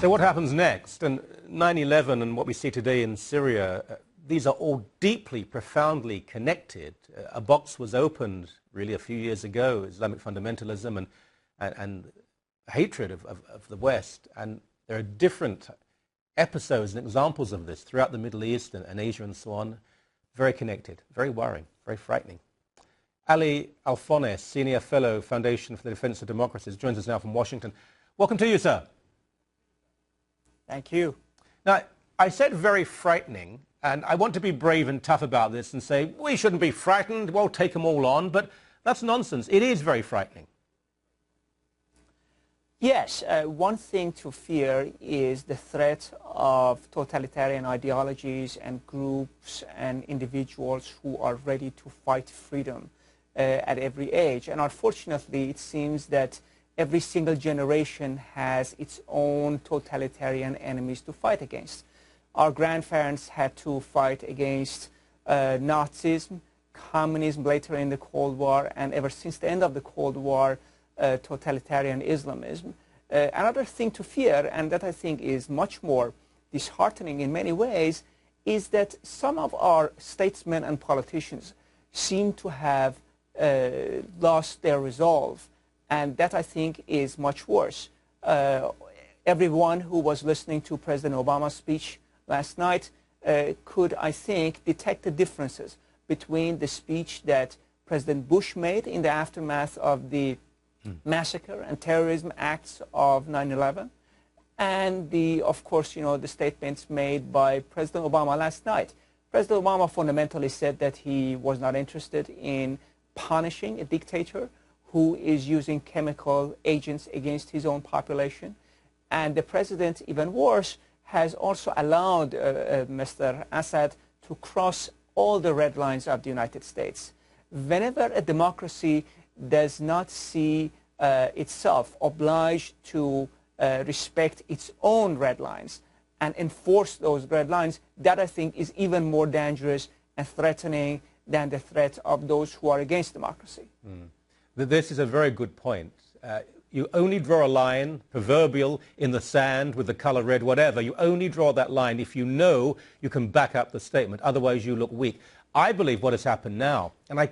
So what happens next? And 9/11 and what we see today in Syria, these are all deeply, profoundly connected. A box was opened really a few years ago, Islamic fundamentalism and hatred of the West. And there are different episodes and examples of this throughout the Middle East and Asia and so on. Very connected, very worrying, very frightening. Ali Alfoneh, Senior Fellow, Foundation for the Defense of Democracies, joins us now from Washington. Welcome to you, sir. Thank you. Now, I said very frightening, and I want to be brave and tough about this and say, we shouldn't be frightened, we'll take them all on, but that's nonsense. It is very frightening. Yes, one thing to fear is the threat of totalitarian ideologies and groups and individuals who are ready to fight freedom at every age. And unfortunately, it seems that every single generation has its own totalitarian enemies to fight against. Our grandparents had to fight against Nazism, communism later in the Cold War, and ever since the end of the Cold War, totalitarian Islamism. Another thing to fear, and that I think is much more disheartening in many ways, is that some of our statesmen and politicians seem to have lost their resolve. And that, I think, is much worse. Everyone who was listening to President Obama's speech last night could, I think, detect the differences between the speech that President Bush made in the aftermath of the massacre and terrorism acts of 9/11, and of course, the statements made by President Obama last night. President Obama fundamentally said that he was not interested in punishing a dictator who is using chemical agents against his own population. And the president, even worse, has also allowed Mr. Assad to cross all the red lines of the United States. Whenever a democracy does not see itself obliged to respect its own red lines and enforce those red lines, that I think is even more dangerous and threatening than the threat of those who are against democracy. This is a very good point. You only draw a line, proverbial, in the sand with the color red, whatever. You only draw that line if you know you can back up the statement. Otherwise, you look weak. I believe what has happened now, and I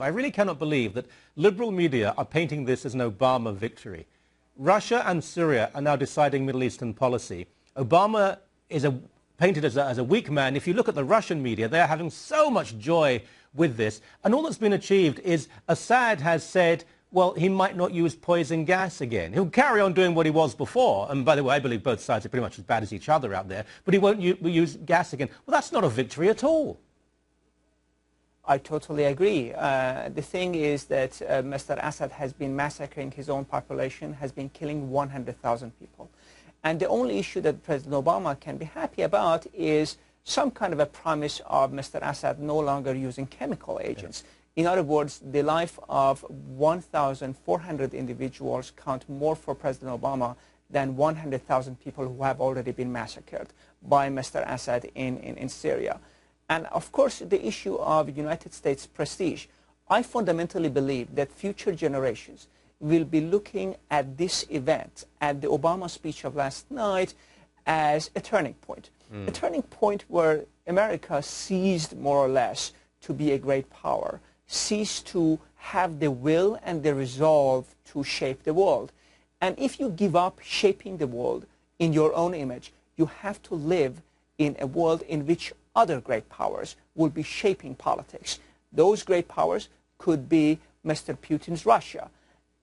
really cannot believe that liberal media are painting this as an Obama victory. Russia and Syria are now deciding Middle Eastern policy. Obama is painted as a weak man. If you look at the Russian media, they are having so much joy with this. And all that's been achieved is Assad has said, well, he might not use poison gas again. He'll carry on doing what he was before. And by the way, I believe both sides are pretty much as bad as each other out there. But he won't use gas again. Well, that's not a victory at all. I totally agree. The thing is that Mr. Assad has been massacring his own population, has been killing 100,000 people. And the only issue that President Obama can be happy about is some kind of a promise of Mr. Assad no longer using chemical agents. In other words, the life of 1,400 individuals count more for President Obama than 100,000 people who have already been massacred by Mr. Assad in Syria. And of course, the issue of United States prestige. I fundamentally believe that future generations will be looking at this event, at the Obama speech of last night, as a turning point. A turning point where America ceased, more or less, to be a great power, ceased to have the will and the resolve to shape the world. And if you give up shaping the world in your own image, you have to live in a world in which other great powers will be shaping politics. Those great powers could be Mr. Putin's Russia.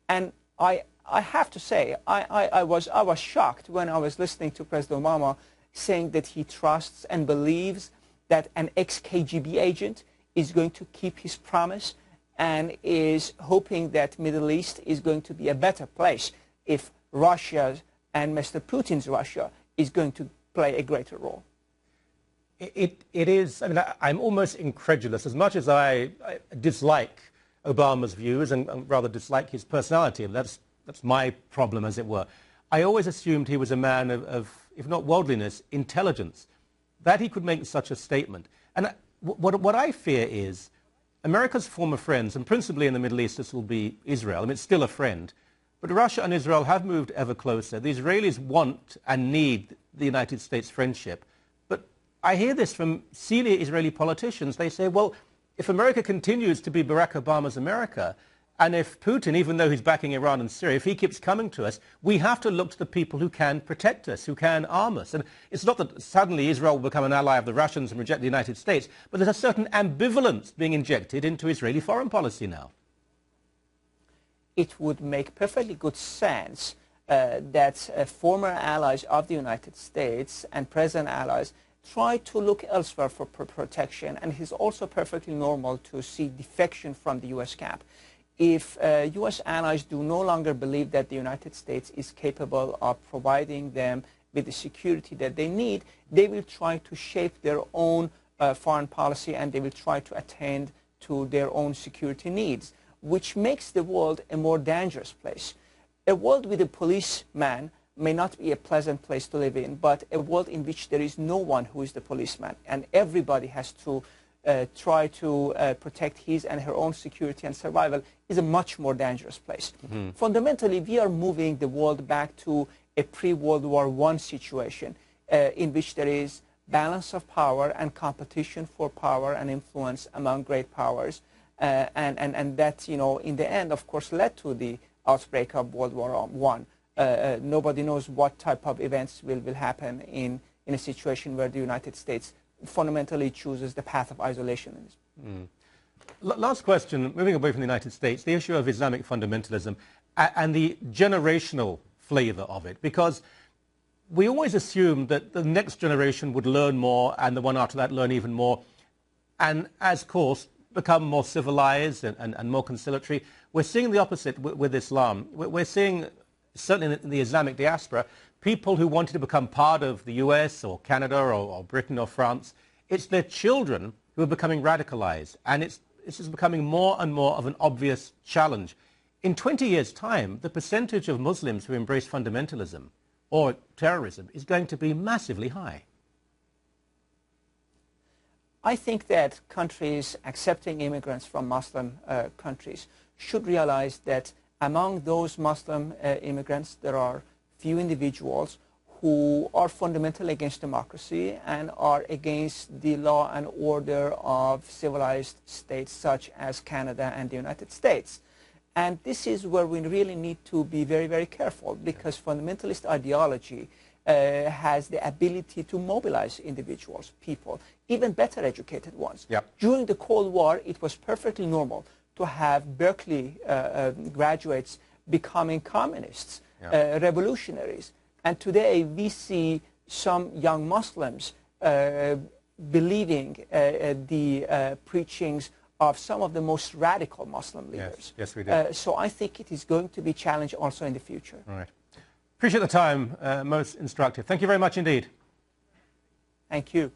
And I have to say, I was shocked when I was listening to President Obama saying that he trusts and believes that an ex-KGB agent is going to keep his promise and is hoping that Middle East is going to be a better place if Russia and Mr. Putin's Russia is going to play a greater role. It is, I mean, I'm almost incredulous. As much as I dislike Obama's views and rather dislike his personality, and that's my problem, as it were, I always assumed he was a man of if not worldliness, intelligence, that he could make such a statement. And what I fear is America's former friends, and principally in the Middle East, this will be Israel, I mean, it's still a friend, But Russia and Israel have moved ever closer. The Israelis want and need the United States friendship. But I hear this from senior Israeli politicians. They say, well, if America continues to be Barack Obama's America, and if Putin, even though he's backing Iran and Syria, if he keeps coming to us, we have to look to the people who can protect us, who can arm us. And it's not that suddenly Israel will become an ally of the Russians and reject the United States, but there's a certain ambivalence being injected into Israeli foreign policy now. It would make perfectly good sense that former allies of the United States and present allies try to look elsewhere for protection, and it is also perfectly normal to see defection from the U.S. camp. If U.S. allies do no longer believe that the United States is capable of providing them with the security that they need, they will try to shape their own foreign policy, and they will try to attend to their own security needs, which makes the world a more dangerous place. A world with a policeman may not be a pleasant place to live in, but a world in which there is no one who is the policeman, and everybody has to try to protect his and her own security and survival, is a much more dangerous place. Mm-hmm. Fundamentally, we are moving the world back to a pre-World War I situation in which there is balance of power and competition for power and influence among great powers. And that, you know, in the end, of course, led to the outbreak of World War I. Nobody knows what type of events will happen in a situation where the United States fundamentally chooses the path of isolationism. Mm. Last question, moving away from the United States, the issue of Islamic fundamentalism and the generational flavor of it, because we always assume that the next generation would learn more and the one after that learn even more, and as course become more civilized and more conciliatory. We're seeing the opposite with Islam. We're seeing, certainly in the Islamic diaspora, people who wanted to become part of the US or Canada or Britain or France. It's their children who are becoming radicalized, and it's just becoming more and more of an obvious challenge. In 20 years' time, the percentage of Muslims who embrace fundamentalism or terrorism is going to be massively high. I think that countries accepting immigrants from Muslim countries should realize that among those Muslim immigrants, there are few individuals who are fundamentally against democracy and are against the law and order of civilized states such as Canada and the United States. And this is where we really need to be very, very careful, because fundamentalist ideology has the ability to mobilize individuals, people, even better educated ones. Yep. During the Cold War, it was perfectly normal to have Berkeley graduates becoming communists, revolutionaries. And today we see some young Muslims believing the preachings of some of the most radical Muslim leaders. Yes, we do. So I think it is going to be a challenge also in the future. All right. Appreciate the time. Most instructive. Thank you very much indeed. Thank you.